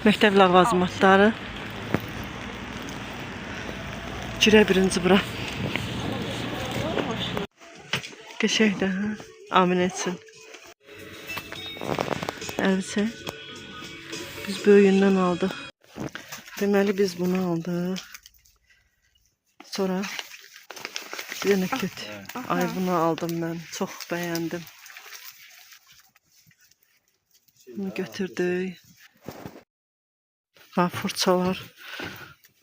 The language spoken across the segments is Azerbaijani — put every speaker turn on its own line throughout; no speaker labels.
Məktəb ləvazimatları. Girə birinci bura. Qəşəkdir, hə? Amin etsin. Əlbisə. Biz böyüyündən aldıq. Deməli biz bunu aldıq. Sonra bir dənə küt. Ay bunu aldım mən. Çox bəyəndim. Bunu götürdük. Ha, fırçalar.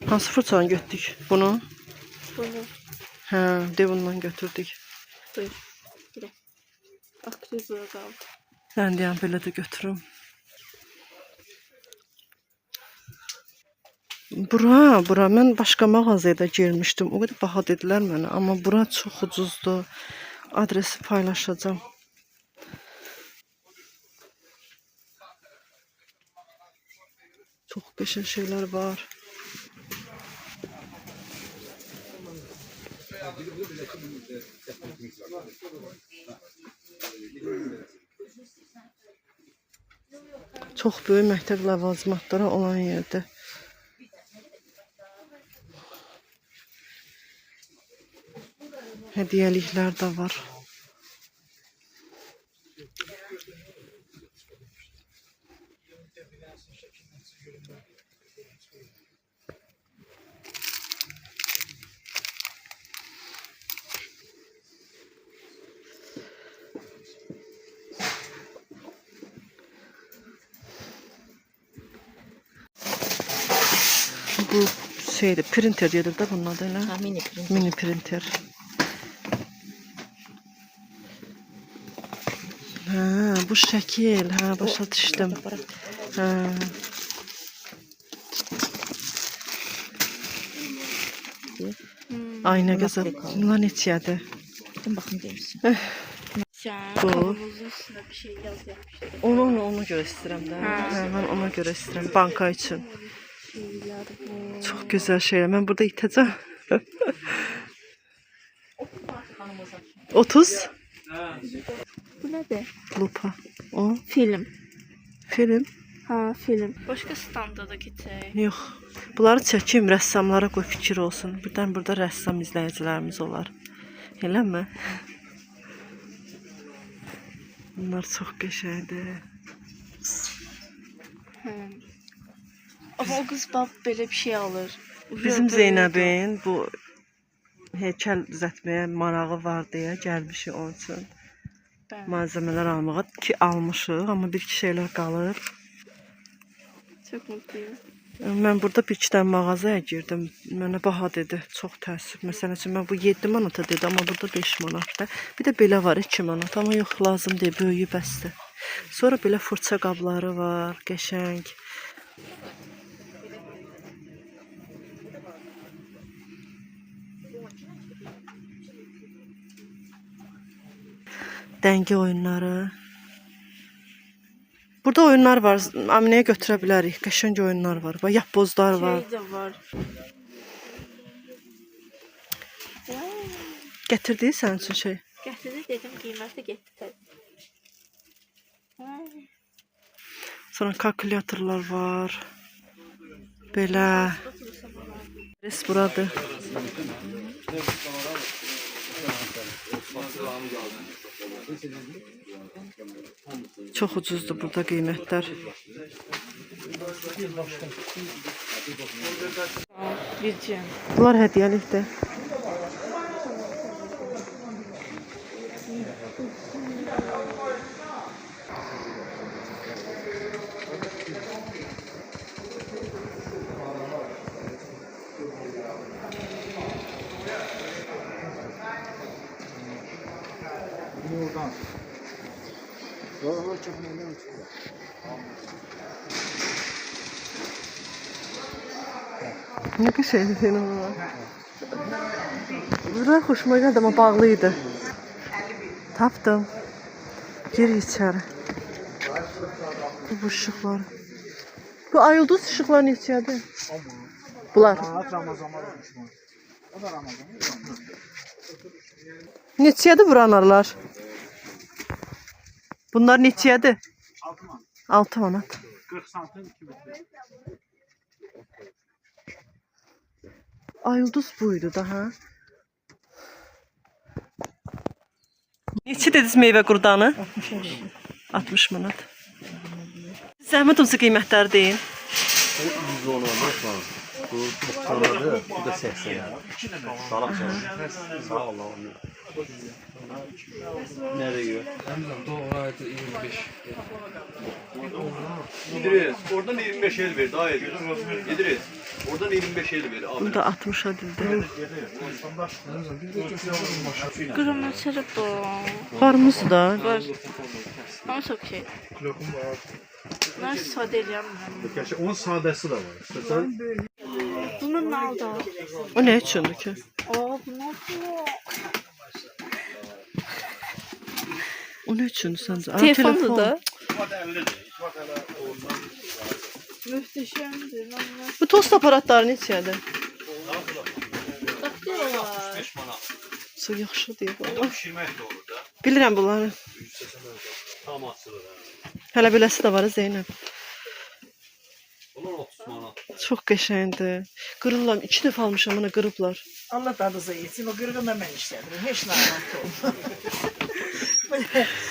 Hansı fırçadan götürdük? Bunu?
Bunu.
Hə, de bundan götürdük.
Buyur. Bir de. Akriz burada kaldı.
Mən deyəm, belə də götürüm. Bura mən başqa mağazaya girmişdim. O qədər baha dedilər mənə, amma bura çox ucuzdur. Adresi paylaşacağam. Çox qəşəng şeylər var. Çox böyük məktəb ləvazimatları olan yerdə. Hədiyyəliklər də var. Bu şeydir, printer dedir də bunun adı elə.
Ha, mini printer.
Mini printer. Hə, bu şəkil, hə, başa düşdüm. Hə. Ay, nə gözəl. Bunlar neçədir?
Bakın demişsin. Sen
Bu.
kabımızın üstüne bir şey yazmıştı.
Onu görə istəyirəm də. Hə, mən ona görə istəyirəm, banka üçün.
Şeyler bu.
Çox gözəl şeylər. Mən burada itəcəm. 30
Bu nedir?
lupa. O
Film.
film.
Ha, film. Başka standa da gidecek.
Yox. Bunları çəkim, rəssamlara qoy fikir olsun. Birdən burada rəssam izləyicilərimiz olar. Eləmi? Bunlar çox qəşəngdir.
Ama o kız bab böyle bir şey alır.
Bizim Zeynəbin bu heykəl düzəltməyə marağı var deyə gəlmişik onun üçün. Malzemeler almağa ki almışıq, amma bir-iki şeylər qalır.
Çok mutluyum.
Mən burada bir-iki dənə mağazaya girdim. Mənə baha dedi. Çox təəssüf. Məsələn üçün mən bu 7 manata dedi, amma burada 5 manatda. Bir də belə var 2 manat, amma yox lazım deyil, böyüyü bəsdir. Sonra belə fırça qabları var, qəşəng. Dəngi oyunları. Burada oyunlar var. Aminəyə götürə bilərik. Qəşəng oyunlar var. Yapbozlar var.
Şey de var.
Gətirdiyi sənin üçün şey.
Gətirdi dedim qiyməti getdi.
Sonra kalkulyatorlar var. Belə. Res buradır. Çox ucuzdur burada qiymətlər.
Virgin.
Bunlar hədiyyəlikdir. Ne qəşəngdir senin bunlar. Bura xoşuma gəldi, amma bağlıydı. Tapdım. Gir içəri. Bu ışıqlar. Bu ayıldız ışıqlar neçədir? Bunlar. Neçədir bu ranarlar? Bunlar neçədir? 6 manat.
40 santim 2 metre.
Ayıldız buydu da ha. Neçə dediniz meyvə qurdanı? 60 manat. Zəhmət olsa qiymətləri deyin.
O 110 olmaz. Bu 90'ladı, bu da 80. Salak canım. Sağ ol Allah'ım. Nerede gör?
Doğraydı 25.
İdris, oradan 25 el ver, daha iyi. İdris, oradan 25 el ver.
Bunu da 60'a dildi.
Qırımı çırıb bu.
Varmız da.
Var. Ama çok şey. Ben sade eləyəm.
Gerçi onun sadesi de var. İstersen
Bunun ne aldı?
O nə üçündür ki?
Aa, bu ne bu?
O nə üçündür səncə? Aa,
Telefondur
telefon.
da. Möhtəşəmdir.
Bu tost aparatları neçədir?
Bakıyorlar.
Su yaxşı deyil. valla.
pişirmek de olur da.
Bilirəm bunları.
Tam asılı.
Hələ beləsi də var Zeynəb.
Bunlar 30 manat.
Çox qəşəngdir. Qırırlar. 2 dəfə almışam ona qırıblar.
Allah dadınıza yesin. O qırğını da mən işlədirəm. Heç narahat olma.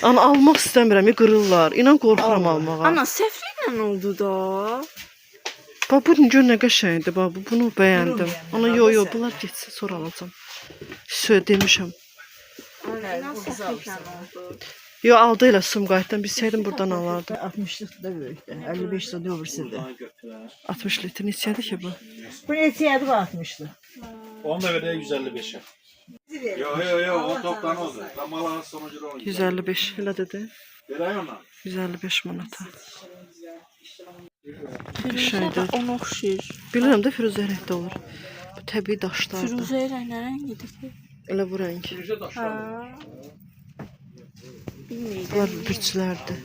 Ana almaq istəmirəm, qırırlar. İnan qorxuram almağa.
Ana sefri ilə oldu da.
Bax bu gör nə qəşəngdir. Bax bunu bəyəndim. Ana yo bunlar getsin sonra alacağam. Söz demişəm.
İnan sefri ilə oldu.
Yo aldı elə Sumqayıtdan. Bilsəydim buradan alardım.
60'lık da böyükdür. 55 de öbürsüdür.
60 litr neçədir ki bu?
Bu neçəyədir bu 60'lı?
Onun da verdiği 155'e. Yok, o toptan oldu. Tam sonucu oldu.
155 elə dedi.
Veray ona.
155 manata.
Firuzə də ona oxşayır.
Bilirəm də Firuzə rəhdə olur. Bu təbii daşlardır.
Firuzə ilə nə rəngidir ki?
Elə bu rəng.
Ha. Bilmirəm.
Bunlar bürçlərdir.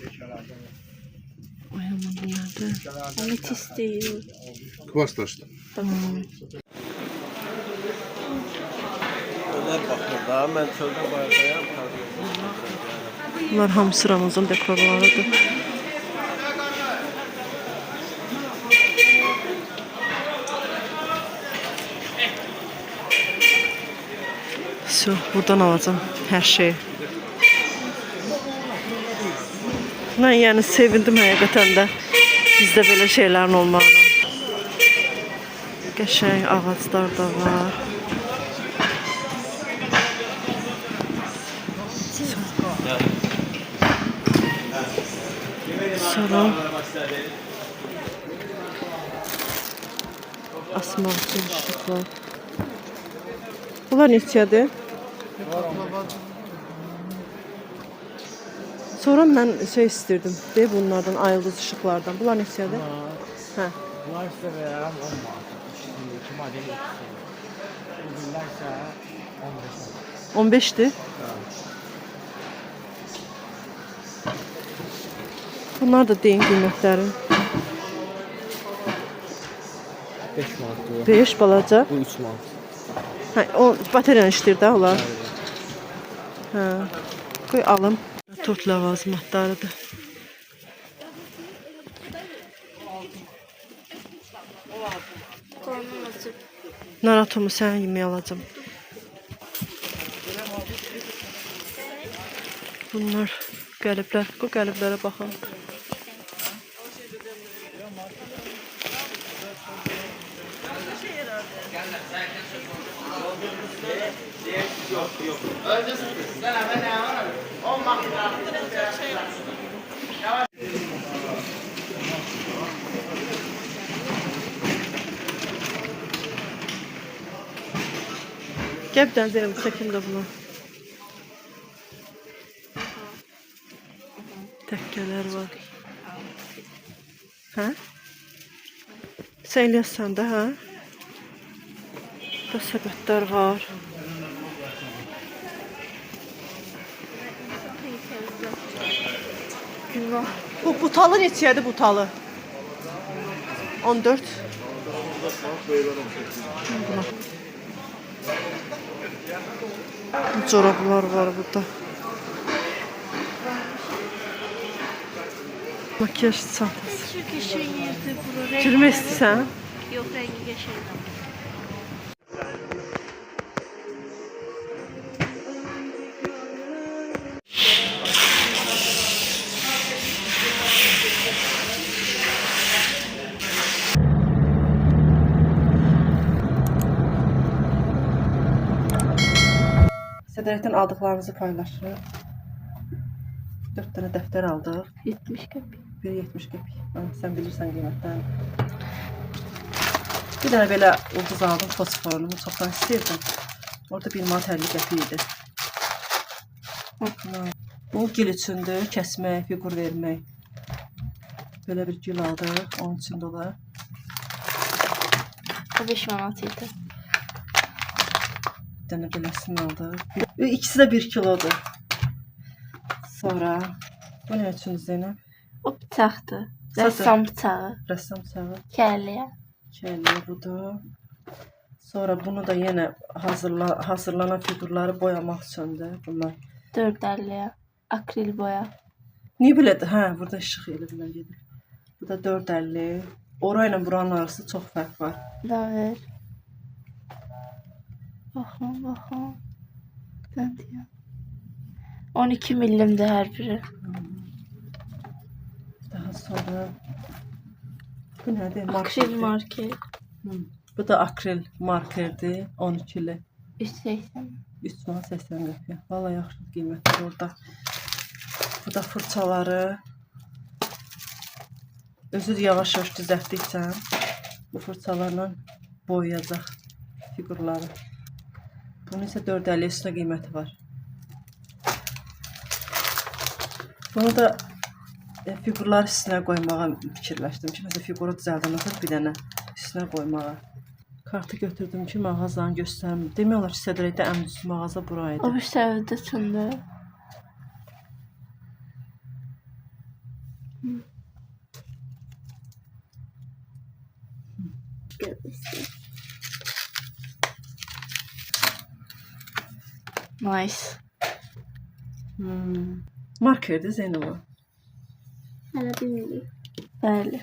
Ay aman bu nədir?
Ametist deyil.
Kuvars taşlı.
Onlar baxır da, mən çöldə bayırdayam.
Bunlar hamısı Ramazan dekorlarıdır. So, buradan alacağım hər şeyi. Mən yəni sevindim həqiqətən də bizdə belə şeylərin olmağına. Qəşəng ağaclar da var. Sonra asmaq üçün ışıqlar. Bunlar neçədir? Sonra mən şey istirdim. Deyə bunlardan ayıldız ışıqlardan. Bunlar neçədir? Hə.
Bunlar işte verəm 10 manat. İki modeli ikisi. Bunlar ise 15 manat.
15'dir. Bunlar da deyin qiymətləri.
5 manat.
5 balaca.
Bu 3 manat.
Hə, o bateriyanı işləyir də onlar. Hə. Qoy alım. Tort ləvazimatlarıdır.
Qarnım açıb.
Naratomu sən yeməyə alacağım. Bunlar qəliblər. Bu qəliblərə baxın. Gəl bir dənə Zeynəm çəkim də bunu. Təkkələr var. Hə? Sən eləyəsən də, hə? Burada səbətlər var.
Günah.
Bu butalı neçədir butalı? 14. Corablar var burada. Makyaj çantası.
Şu qəşəng yerdir bura.
Girmək istəyirsən?
Yox, rəngi qəşəngdir.
Sədrəkdən aldıqlarımızı paylaşırıq. 4 dənə dəftər aldıq.
70 qəpik.
1.70 qəpik. Sən bilirsən qiymətdən. Bir dənə belə ulduz aldım, fosforunu. Çoxdan istəyirdim. Orada 1 manat 50 qəpik idi. Bu gül üçündür. Kəsmək, fiqur vermək. Belə bir gül aldıq. Onun üçün də olar.
O 5 manat idi.
Bir dənə beləsini aldıq. İkisi də 1 kilodur. Sonra bu nə üçün Zeynəb?
O bıçaqdır. Rəssam bıçağı.
Rəssam bıçağı.
Kəlliyə.
Kəlliyə budur. Sonra bunu da yenə hazırlanan fiqurları boyamaq üçündür bunlar.
4.50-yə. Akril boya.
Niyə belədir? Hə, burada işıq elə bilən gedir. Bu da 4.50. Ora ilə buranın arası çox fərq var.
Da ver. Baxın. Dəndiyə. 12 millimdir hər biri.
Daha sonra bu nədir?
Akril marker.
Bu da akril markerdir. 12'li.
380.
3 manat 80 qəpiyə. Valla yaxşı qiymətdir orada. Bu da fırçaları. Özü yavaş-yavaş düzəltdikcə bu fırçalarla boyayacaq fiqurları. Bunun isə 4.50 üstünə qiyməti var. Bunu da fiqurlar üstünə qoymağa fikirləşdim ki, məsələn fiquru düzəldən sonra bir dənə üstünə qoymağa. Kartı götürdüm ki, mağazanı göstərim. Demək olar ki, Sədrəkdə ən düz mağaza buraydı.
O bir səvdə üçündür. Nice.
Markerdir Zeynəb o.
Hələ bilmirik. Bəli.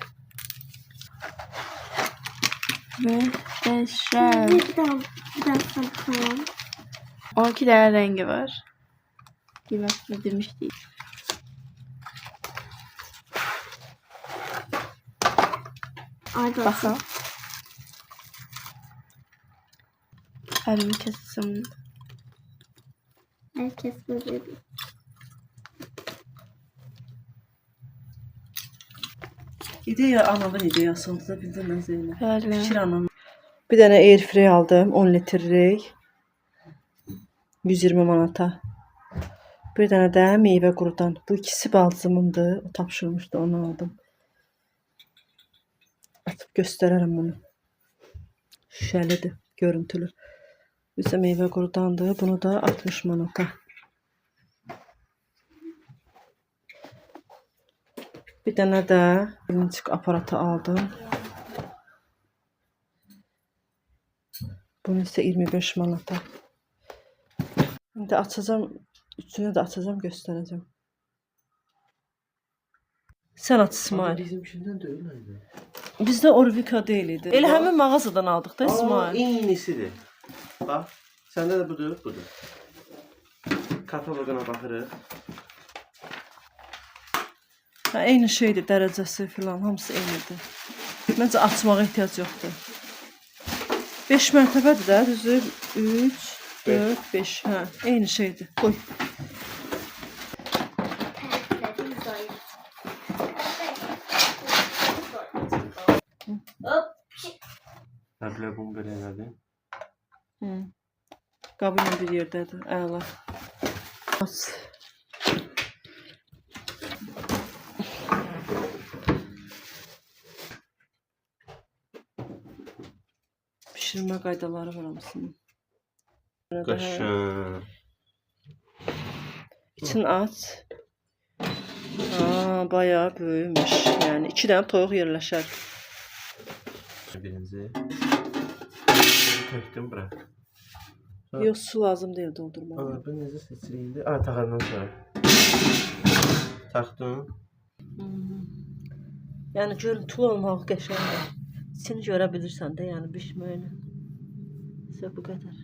Möhtəşəm.
Bir daha bakalım.
12 tane rengi var. Qiymətini demişdik. Baxın. Əlimi kəssim.
Herkes böyle bir.
İdeya anamın ideyasıdır da bildim mən Zeynəb.
Bəli.
Fikir anam. Bir dənə airfryer aldım, 10 litrlik. 120 manata. Bir dənə də meyvə qurudan. Bu ikisi bacımındır. O tapşırmışdı, onu aldım. Açıb göstərərəm bunu. Şüşəlidir, görüntülü. Bu isə meyvə qurudandır. Bunu da 60 manata. Bir dənə də minicik aparatı aldım. Bunu isə 25 manata. İndi açacağım, üçünü də açacağım, göstərəcəm. Sən aç İsmail.
Bizimkindən də öyləydi.
Bizdə Orvika deyil idi. Elə həmin mağazadan aldıq da İsmail.
Eynisidir. Bax, səndə də budur, budur. Kataloquna baxırıq.
Ha, eyni şeydir, dərəcəsi filan, hamısı eynidir. Məncə açmağa ehtiyac yoxdur. 5 mərtəbədir də, düzü 3, 4, 5, hə, eyni şeydir. Qoy.
Həblə bunu belə elədi.
Qabı ilə bir yerdədir, əla. Aç. Pişirmə qaydaları var hamısının.
Qaşın.
İçini aç. Aa, bayağı böyümüş. Yəni 2 dənə toyuq yerləşər.
Birinci. Tökdüm bura.
Yox, su lazım deyil doldurmağa.
Aa, bu necə seçiliydi? Aa, taxandan sonra. Taxdım.
Yəni görüntülü olmaq qəşəngdir. İçini görə bilirsən də, yəni bişməyini. İşte bu qədər.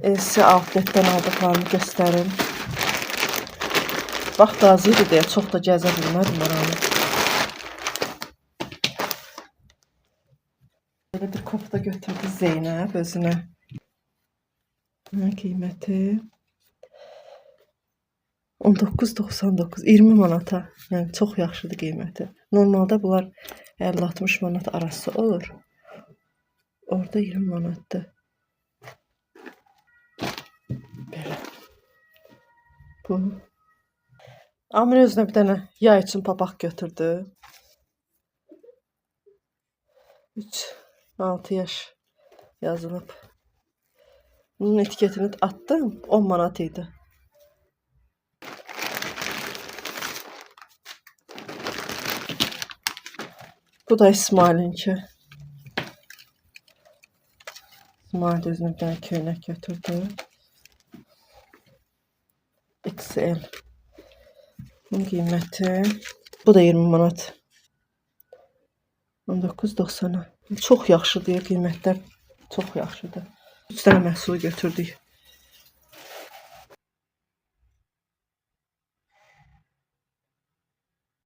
Size outletdən aldıqlarımı göstərim. Vaxt az idi deyə çox da gəzə bilmədim oranı. Belə bir kofta götürdü Zeynəb özünə. Qiyməti 19.99, 20 manata. Yəni çox yaxşıdır qiyməti. Normalda bunlar 50-60 manat arası olur. Orada 20 manatdır. Belə. Bu. Amir özünə bir dənə yay üçün papaq götürdü. 3-6 yaş yazılıb. Bunun etiketini attım. 10 manat idi. Bu da İsmail'inki. İsmail özünə bir dənə köynək götürdü. XL. Bunun qiyməti. Bu da 20 manat. 19.90'a. Çox yaxşıdır qiymətlər. Çox yaxşıdır. 3 dənə məhsul götürdük.